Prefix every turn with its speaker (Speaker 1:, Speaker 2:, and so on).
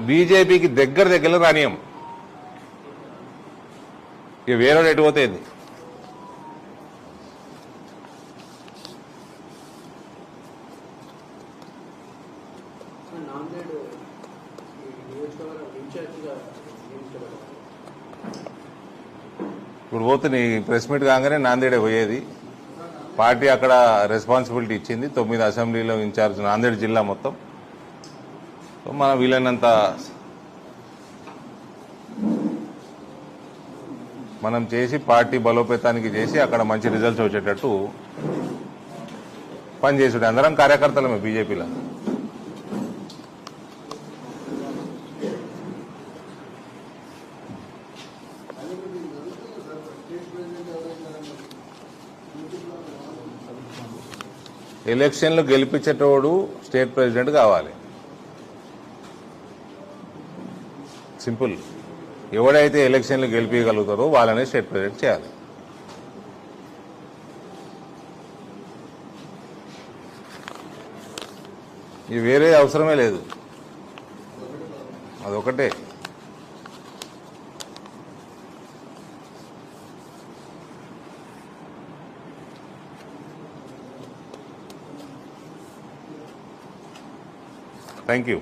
Speaker 1: బీజేపీకి దగ్గర రానియం. ఇక వేరే ఎటు పోతేంది. ఇప్పుడు పోతే నీ ప్రెస్ మీట్ కాగానే నాందేడే పోయేది. పార్టీ అక్కడ రెస్పాన్సిబిలిటీ ఇచ్చింది. 9 అసెంబ్లీలో ఇన్ఛార్జ్ నాందేడ్ జిల్లా మొత్తం. మనం వీలైనంత మనం చేసి పార్టీ బలోపేతానికి చేసి అక్కడ మంచి రిజల్ట్స్ వచ్చేటట్టు పనిచేసుడు. అందరం కార్యకర్తలమే బీజేపీలో. ఎలక్షన్లు గెలిపించేటోడు స్టేట్ ప్రెసిడెంట్ కావాలి. సింపుల్. ఎవడైతే ఎలక్షన్లు గెలిపించగలుగుతారో వాళ్ళనే స్టేట్ ప్రెసిడెంట్ చేయాలి. ఇది వేరే అవసరమే లేదు, అదొకటే. Thank you.